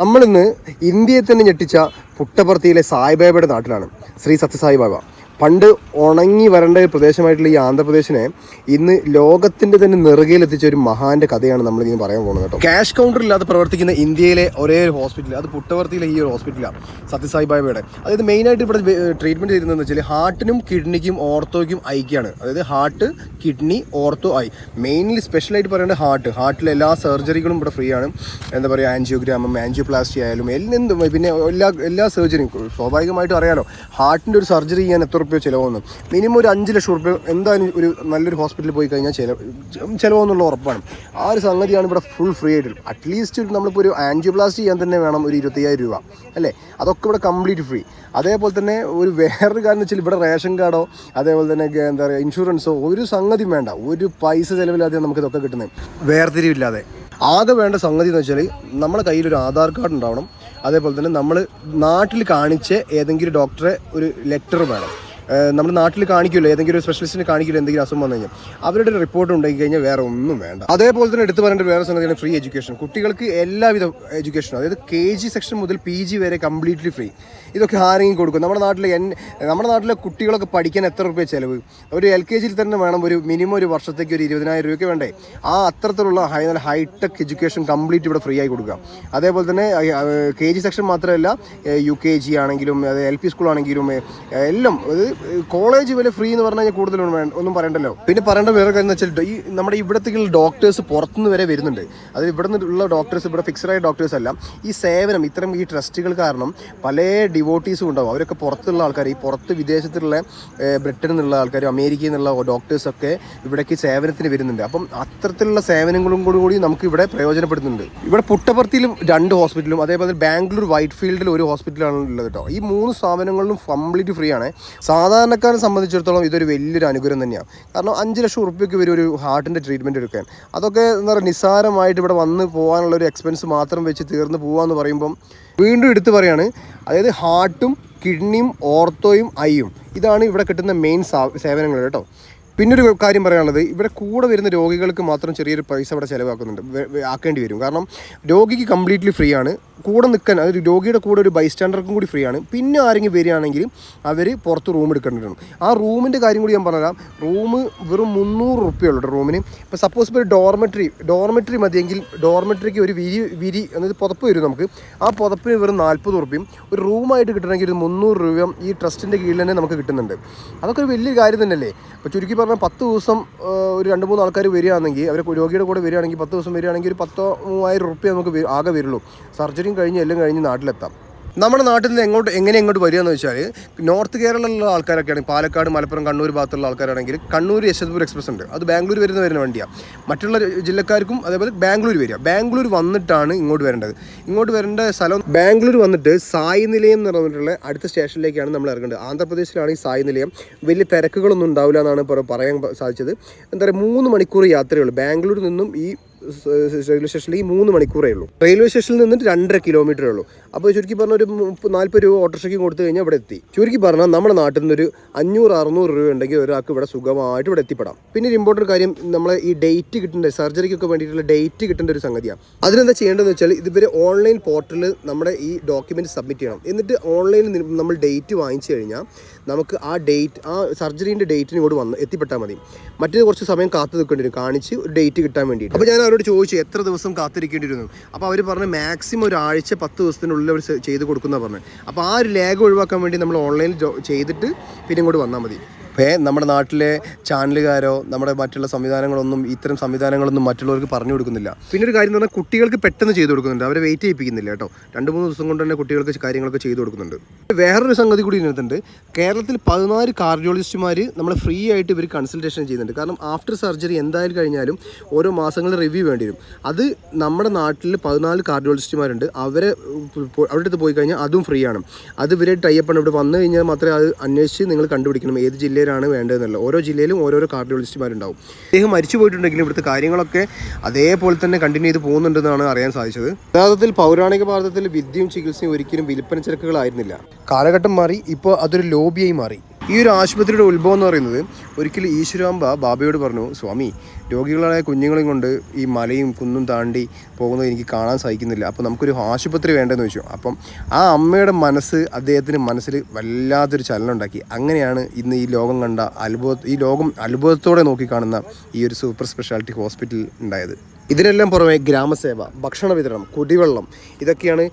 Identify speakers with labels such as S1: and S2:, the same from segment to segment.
S1: നമ്മളിന്ന് ഇന്ത്യയെ തന്നെ ഞെട്ടിച്ച പുട്ടപർത്തിയിലെ സായിബാബയുടെ നാട്ടിലാണ്. ശ്രീ സത്യസായിബാബ. പണ്ട് ഉണങ്ങി വരേണ്ട പ്രദേശമായിട്ടുള്ള ഈ ആന്ധ്രാപ്രദേശിനെ ഇന്ന് ലോകത്തിൻ്റെ തന്നെ നെറുകയിലെത്തിച്ച ഒരു മഹാന്റെ കഥയാണ് നമ്മളിങ്ങനെ പറയാൻ പോകുന്നത് കേട്ടോ. ക്യാഷ് കൗണ്ടർ ഇല്ലാതെ പ്രവർത്തിക്കുന്ന ഇന്ത്യയിലെ ഒരേ ഒരു ഹോസ്പിറ്റൽ, അത് പുട്ടപർത്തിയിലെ ഈ ഒരു ഹോസ്പിറ്റലാണ് സത്യസായിബാബയുടെ. അതായത് മെയിനായിട്ട് ഇവിടെ ട്രീറ്റ്മെൻറ്റ് ചെയ്യുന്നതെന്ന് വെച്ചാൽ ഹാർട്ടിനും കിഡ്നിക്കും ഓർത്തോയ്ക്കും ഐക്കാണ്. അതായത് heart, kidney, ortho, I. Mainly സ്പെഷ്യലായിട്ട് പറയേണ്ടത് ഹാർട്ടിലെ എല്ലാ സർജറികളും ഇവിടെ ഫ്രീ ആണ്. എന്താ പറയുക, ആൻജിയോഗ്രാമും ആൻജിയോപ്ലാസ്റ്റി ആയാലും എന്തും, പിന്നെ എല്ലാ സർജറിയും സ്വാഭാവികമായിട്ടും അറിയാലോ, ഹാർട്ടിൻ്റെ ഒരു സർജറി ചെയ്യാൻ എത്ര റുപ്യ ചിലവൊന്നും, മിനിമം ഒരു 5 ലക്ഷം റുപ്യ എന്തായാലും ഒരു നല്ലൊരു ഹോസ്പിറ്റലിൽ പോയി കഴിഞ്ഞാൽ ചിലവെന്നുള്ള ഉറപ്പാണ്. ആ ഒരു സംഗതിയാണ് ഇവിടെ ഫുൾ ഫ്രീ ആയിട്ട്. അറ്റ്ലീസ്റ്റ് നമ്മളിപ്പോൾ ഒരു ആൻജിയോപ്ലാസ്റ്റി ചെയ്യാൻ തന്നെ വേണം ഒരു 25,000 രൂപ അല്ലേ, അതൊക്കെ ഇവിടെ കംപ്ലീറ്റ് ഫ്രീ. അതേപോലെ തന്നെ ഒരു വേറൊരു കാര്യം എന്ന് വെച്ചാൽ ഇവിടെ റേഷൻ കാർഡോ അതേപോലെ തന്നെ എന്താ പറയുക ഇൻഷുറൻസോ ഒരു സംഗതിയും വേണ്ട, ഒരു പൈസ ചിലവില്ലാതെ നമുക്കിതൊക്കെ കിട്ടുന്നത്, വേർതിരിവില്ലാതെ. ആകെ വേണ്ട സംഗതി എന്ന് വെച്ചാൽ നമ്മുടെ കയ്യിലൊരു ആധാർ കാർഡ് ഉണ്ടാവണം. അതേപോലെ തന്നെ നമ്മൾ നാട്ടിൽ കാണിച്ച് ഏതെങ്കിലും ഡോക്ടറെ ഒരു ലെറ്റർ വേണം. നമ്മുടെ നാട്ടിൽ കാണിക്കുമല്ലോ, ഏതെങ്കിലും ഒരു സ്പെഷ്യലിസ്റ്റിനെ കാണിക്കില്ല, എന്തെങ്കിലും അസുഖം വന്നു കഴിഞ്ഞാൽ അവരുടെ ഒരു റിപ്പോർട്ട് ഉണ്ടാക്കി കഴിഞ്ഞാൽ വേറെ ഒന്നും വേണ്ട. അതേപോലെ തന്നെ എടുത്തു പറയേണ്ട വേറെ സംഗതിയാണ് ഫ്രീ എഡ്യൂക്കേഷൻ. കുട്ടികൾക്ക് എല്ലാവിധ എഡ്യൂക്കേഷനും, അതായത് KG സെക്ഷൻ മുതൽ PG വരെ കംപ്ലീറ്റ്ലി ഫ്രീ. ഇതൊക്കെ ആരെങ്കിലും കൊടുക്കും. നമ്മുടെ നാട്ടിലെ കുട്ടികളൊക്കെ പഠിക്കാൻ എത്ര രൂപ ചിലവ്? ഒരു LKGയിൽ തന്നെ വേണം ഒരു മിനിമം ഒരു വർഷത്തേക്ക് ഒരു 20,000 രൂപയ്ക്ക് വേണ്ടേ. ആ അത്തരത്തിലുള്ള ഹൈടെക് എഡ്യൂക്കേഷൻ കംപ്ലീറ്റ് ഇവിടെ ഫ്രീ ആയി കൊടുക്കുക. അതേപോലെ തന്നെ KG സെക്ഷൻ മാത്രമല്ല, UKG ആണെങ്കിലും അത് LP സ്കൂൾ ആണെങ്കിലും എല്ലാം, അത് കോളേജ് വരെ ഫ്രീ എന്ന് പറഞ്ഞു കഴിഞ്ഞാൽ കൂടുതലൊന്നും ഒന്നും പറയണ്ടല്ലോ. പിന്നെ പറയേണ്ട വേറെ കാര്യം എന്ന് വെച്ചാൽ ഈ നമ്മുടെ ഇവിടത്തെ ഡോക്ടേഴ്സ് പുറത്തുനിന്ന് വരെ വരുന്നുണ്ട്. അത് ഇവിടെ നിന്നുള്ള ഡോക്ടേഴ്സ്, ഇവിടെ ഫിക്സഡ് ആയ ഡോക്ടേഴ്സ് അല്ല. ഈ സേവനം ഇത്തരം ഈ ട്രസ്റ്റുകൾ കാരണം പല ഡിവോട്ടീസും ഉണ്ടാവും. അവരൊക്കെ പുറത്തുള്ള ആൾക്കാർ, ഈ പുറത്ത് വിദേശത്തുള്ള ബ്രിട്ടനിൽ നിന്നുള്ള ആൾക്കാർ, അമേരിക്കയിൽ നിന്നുള്ള ഡോക്ടേഴ്സൊക്കെ ഇവിടേക്ക് സേവനത്തിന് വരുന്നുണ്ട്. അപ്പം അത്തരത്തിലുള്ള സേവനങ്ങളും കൂടി നമുക്ക് ഇവിടെ പ്രയോജനപ്പെടുന്നുണ്ട്. ഇവിടെ പുട്ടപർത്തിയിൽ 2 ഹോസ്പിറ്റലും അതേപോലെ ബാംഗ്ലൂർ വൈറ്റ് ഫീൽഡിൽ 1 ഹോസ്പിറ്റലാണ് ഉള്ളത് കേട്ടോ. ഈ 3 സ്ഥാപനങ്ങളിലും കംപ്ലീറ്റ് ഫ്രീ ആണ്. സാധാരണക്കാരെ സംബന്ധിച്ചിടത്തോളം ഇതൊരു വലിയൊരു അനുഗ്രഹം തന്നെയാണ്. കാരണം 5 ലക്ഷം റുപ്യക്ക് വരും ഒരു ഹാർട്ടിൻ്റെ ട്രീറ്റ്മെൻറ്റ് എടുക്കാൻ. അതൊക്കെ എന്താ പറയുക, നിസ്സാരമായിട്ട് ഇവിടെ വന്ന് പോകാനുള്ളൊരു എക്സ്പെൻസ് മാത്രം വെച്ച് തീർന്ന് പോകാമെന്ന് പറയുമ്പം വീണ്ടും എടുത്ത് പറയാണ്. അതായത് ഹാർട്ടും കിഡ്നിയും ഓർത്തോയും ഐയും ഇതാണ് ഇവിടെ കിട്ടുന്ന മെയിൻ സേവനങ്ങൾ കേട്ടോ. പിന്നൊരു കാര്യം പറയാനുള്ളത്, ഇവിടെ കൂടെ വരുന്ന രോഗികൾക്ക് മാത്രം ചെറിയൊരു പൈസ ഇവിടെ ആക്കേണ്ടി വരും. കാരണം രോഗിക്ക് കംപ്ലീറ്റ്ലി ഫ്രീ ആണ്. കൂടെ നിൽക്കാൻ, അതായത് രോഗിയുടെ കൂടെ ഒരു ബൈസ്റ്റാൻഡർക്കും കൂടി ഫ്രീ ആണ്. പിന്നെ ആരെങ്കിലും വരികയാണെങ്കിൽ അവർ പുറത്ത് റൂം എടുക്കേണ്ടതാണ്. ആ റൂമിൻ്റെ കാര്യം കൂടി ഞാൻ പറഞ്ഞുതരാം. റൂം വെറും 300 റുപ്യുള്ളൂ റൂമിന്. ഇപ്പോൾ സപ്പോസ് ഇപ്പോൾ ഒരു ഡോർമെട്രി മതിയെങ്കിൽ ഡോർമെട്രിക്ക് ഒരു വിരി അതായത് പുതപ്പ് വരും നമുക്ക്. ആ പുതപ്പിന് വെറും 40 റുപ്യയും. ഒരു റൂമായിട്ട് കിട്ടണമെങ്കിൽ ഒരു 300 രൂപയും ഈ ട്രസ്റ്റിൻ്റെ കീഴിൽ തന്നെ നമുക്ക് കിട്ടുന്നുണ്ട്. അതൊക്കെ ഒരു വലിയ കാര്യം തന്നെയല്ലേ. ഇപ്പോൾ ചുരുക്കി പറഞ്ഞാൽ 10 ദിവസം ഒരു 2-3 ആൾക്കാർ വരികയാണെങ്കിൽ, അവർ രോഗിയുടെ കൂടെ വരികയാണെങ്കിൽ 10 ദിവസം വരികയാണെങ്കിൽ ഒരു 2,000-3,000 റുപ്യ നമുക്ക് ആകെ വരുള്ളൂ. സർജറിയും കഴിഞ്ഞ് എല്ലാം കഴിഞ്ഞ് നാട്ടിലെത്താം. നമ്മുടെ നാട്ടിൽ നിന്ന് എങ്ങോട്ട് വരിക എന്ന് വെച്ചാൽ, നോർത്ത് കേരളയിലുള്ള ആൾക്കാരൊക്കെയാണെങ്കിൽ പാലക്കാട്, മലപ്പുറം, കണ്ണൂർ ഭാഗത്തുള്ള ആൾക്കാരാണെങ്കിൽ കണ്ണൂർ യശ്വന്ത്പൂർ എക്സ്പ്രസ് ഉണ്ട്. അത് ബാംഗ്ലൂർ വരുന്ന വണ്ടിയാണ്. മറ്റുള്ള ജില്ലക്കാർക്കും അതേപോലെ ബാംഗ്ലൂർ വരിക. ബാംഗ്ലൂർ വന്നിട്ടാണ് ഇങ്ങോട്ട് വരേണ്ടത്. ഇങ്ങോട്ട് വരേണ്ട സ്ഥലം ബാംഗ്ലൂർ വന്നിട്ട് സായി നിലയം എന്ന് പറഞ്ഞിട്ടുള്ള അടുത്ത സ്റ്റേഷനിലേക്കാണ് നമ്മൾ ഇറങ്ങേണ്ടത്. ആന്ധ്രാപ്രദേശിലാണ് ഈ സായി നിലയം. വലിയ തിരക്കുകളൊന്നും ഉണ്ടാവില്ല എന്നാണ് പറയാൻ സാധിച്ചത്. എന്താ പറയുക, 3 മണിക്കൂർ യാത്രയുള്ളൂ ബാംഗ്ലൂരിൽ നിന്നും ഈ റെയിൽവേ സ്റ്റേഷനിലേക്ക്. 3 മണിക്കൂറേ ഉള്ളൂ. റെയിൽവേ സ്റ്റേഷനിൽ നിന്നിട്ട് 2.5 കിലോമീറ്ററേ ഉള്ളൂ. അപ്പോൾ ചുരുക്കി പറഞ്ഞാൽ ഒരു 40 രൂപ ഓട്ടോറിക്ഷയ്ക്ക് കൊടുത്തു കഴിഞ്ഞാൽ ഇവിടെ എത്തി. ചുരുക്കി പറഞ്ഞാൽ നമ്മുടെ നാട്ടിൽ നിന്നൊരു 500-600 രൂപ ഉണ്ടെങ്കിൽ ഒരാൾക്ക് ഇവിടെ സുഖമായിട്ട് ഇവിടെ എത്തിപ്പെടാം. പിന്നെ ഒരു ഇമ്പോർട്ടൻറ്റ് കാര്യം, നമ്മൾ ഈ ഡേറ്റ് കിട്ടേണ്ട, സർജറിക്കൊക്കെ വേണ്ടിയിട്ടുള്ള ഡേറ്റ് കിട്ടേണ്ട ഒരു സംഗതിയാണ്. അതിനെന്താ ചെയ്യേണ്ടതെന്ന് വെച്ചാൽ, ഇതുവരെ ഓൺലൈൻ പോർട്ടലിൽ നമ്മുടെ ഈ ഡോക്യുമെൻറ്റ് സബ്മിറ്റ് ചെയ്യണം. എന്നിട്ട് ഓൺലൈനിൽ നമ്മൾ ഡേറ്റ് വാങ്ങിച്ചു കഴിഞ്ഞാൽ നമുക്ക് ആ സർജറീൻ്റെ ഡേറ്റിന് ഇങ്ങോട്ട് എത്തിപ്പെട്ടാൽ മതി. മറ്റേത് കുറച്ച് സമയം കാത്തു നിൽക്കേണ്ടി വരും കാണിച്ച് ഒരു ഡേറ്റ് കിട്ടാൻ വേണ്ടിയിട്ട്. അപ്പോൾ ഞാൻ അവരോട് ചോദിച്ചു എത്ര ദിവസം കാത്തിരിക്കേണ്ടി വരുന്നു. അപ്പോൾ അവർ പറഞ്ഞു മാക്സിമം ഒരാഴ്ച 10 ദിവസത്തിനുള്ളിൽ അവർ ചെയ്ത് കൊടുക്കുന്ന പറഞ്ഞു. അപ്പോൾ ആ ഒരു ലാഗ് ഒഴിവാക്കാൻ വേണ്ടി നമ്മൾ ഓൺലൈനിൽ ചെയ്തിട്ട് പിന്നെ ഇങ്ങോട്ട് വന്നാൽ മതി. നമ്മുടെ നാട്ടിലെ ചാനലുകാരോ നമ്മുടെ മറ്റുള്ള ഇത്തരം സംവിധാനങ്ങളൊന്നും മറ്റുള്ളവർക്ക് പറഞ്ഞു കൊടുക്കുന്നില്ല. പിന്നെ ഒരു കാര്യം എന്ന് പറഞ്ഞാൽ, കുട്ടികൾക്ക് പെട്ടെന്ന് ചെയ്ത് കൊടുക്കുന്നുണ്ട്. അവരെ വെയിറ്റ് ചെയ്യിപ്പിക്കുന്നില്ല കേട്ടോ. 2-3 ദിവസം കൊണ്ട് തന്നെ കുട്ടികൾക്ക് കാര്യങ്ങളൊക്കെ ചെയ്ത് കൊടുക്കുന്നുണ്ട്. വേറൊരു സംഗതി കൂടി ഇതിനകത്തുണ്ട്. കേരളത്തിൽ 14 കാർഡിയോളജിസ്റ്റുമാർ നമ്മളെ ഫ്രീ ആയിട്ട് ഇവർ കൺസൾട്ടേഷൻ ചെയ്യുന്നുണ്ട്. കാരണം ആഫ്റ്റർ സർജറി എന്തായാലും കഴിഞ്ഞാലും ഓരോ മാസങ്ങളിൽ റിവ്യൂ വേണ്ടി വരും. അത് നമ്മുടെ നാട്ടിൽ 14 കാർഡിയോളജിസ്റ്റുമാരുണ്ട്. അവരുടെ അടുത്ത് പോയി കഴിഞ്ഞാൽ അതും ഫ്രീ ആണ്. അത് ഇവരെ ടൈപ്പാണ്. ഇവിടെ വന്നു കഴിഞ്ഞാൽ മാത്രമേ അത് അന്വേഷിച്ച് നിങ്ങൾ കണ്ടുപിടിക്കണം ഏത് ജില്ലയിലാണ് വേണ്ടതെന്നല്ല. ഓരോ ജില്ലയിലും ഓരോരോ കാർഡിയോളജിസ്റ്റുമാരുണ്ടാവും. അദ്ദേഹം മരിച്ചു പോയിട്ടുണ്ടെങ്കിലും ഇവിടുത്തെ കാര്യങ്ങളൊക്കെ അതേപോലെ തന്നെ കണ്ടിന്യൂ ചെയ്ത് പോകുന്നുണ്ടെന്നാണ് അറിയാൻ സാധിച്ചത്. യഥാർത്ഥത്തിൽ പൗരാണിക ഭാരതത്തിൽ വിദ്യയും ചികിത്സയും ഒരിക്കലും വിൽപ്പന ചരക്കുകളായിരുന്നില്ല. കാലഘട്ടം മാറി. ഇപ്പോൾ അതൊരു ലോബിയായി മാറി. ഈ ഒരു ആശുപത്രിയുടെ ഉത്ഭവം എന്ന് പറയുന്നത് ഒരിക്കലും ഈശ്വരാംബ ബാബയോട് പറഞ്ഞു, സ്വാമി, രോഗികളായ കുഞ്ഞുങ്ങളെയും കൊണ്ട് ഈ മലയും കുന്നും താണ്ടി പോകുന്നത് എനിക്ക് കാണാൻ സാധിക്കുന്നില്ല, അപ്പോൾ നമുക്കൊരു ആശുപത്രി വേണ്ടെന്ന് ചോദിച്ചു. അപ്പം ആ അമ്മയുടെ മനസ്സ് അദ്ദേഹത്തിന് മനസ്സിൽ വല്ലാത്തൊരു ചലനം ഉണ്ടാക്കി. അങ്ങനെയാണ് ഇന്ന് ഈ ലോകം കണ്ട ഈ ലോകം അത്ഭുതത്തോടെ നോക്കിക്കാണുന്ന ഈ ഒരു സൂപ്പർ സ്പെഷ്യാലിറ്റി ഹോസ്പിറ്റൽ ഉണ്ടായത്. ഇതിനെല്ലാം പുറമെ ഗ്രാമസേവ, ഭക്ഷണ വിതരണം, കുടിവെള്ളം, ഇതൊക്കെയാണ്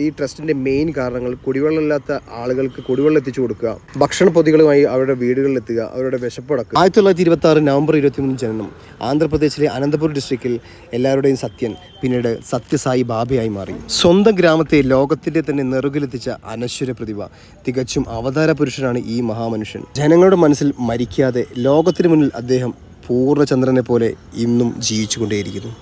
S1: ഈ ട്രസ്റ്റിൻ്റെ മെയിൻ കാരണങ്ങൾ. കുടിവെള്ളമില്ലാത്ത ആളുകൾക്ക് കുടിവെള്ളം എത്തിച്ചു കൊടുക്കുക, ഭക്ഷണ പൊതികളുമായി അവരുടെ വീടുകളിൽ എത്തുക, അവരുടെ വിശപ്പടക്കുക. 1926 നവംബർ 23 ജനനം. ആന്ധ്രാപ്രദേശിലെ അനന്തപുർ ഡിസ്ട്രിക്റ്റിൽ എല്ലാവരുടെയും സത്യൻ പിന്നീട് സത്യസായി ബാബയായി മാറി. സ്വന്തം ഗ്രാമത്തെ ലോകത്തിൻ്റെ തന്നെ നെറുകിലെത്തിച്ച അനശ്വര പ്രതിഭ, തികച്ചും അവതാര പുരുഷനാണ് ഈ മഹാമനുഷ്യൻ. ജനങ്ങളുടെ മനസ്സിൽ മരിക്കാതെ ലോകത്തിന് മുന്നിൽ അദ്ദേഹം പൂർണ്ണചന്ദ്രനെ പോലെ ഇന്നും ജീവിച്ചുകൊണ്ടേയിരിക്കുന്നു.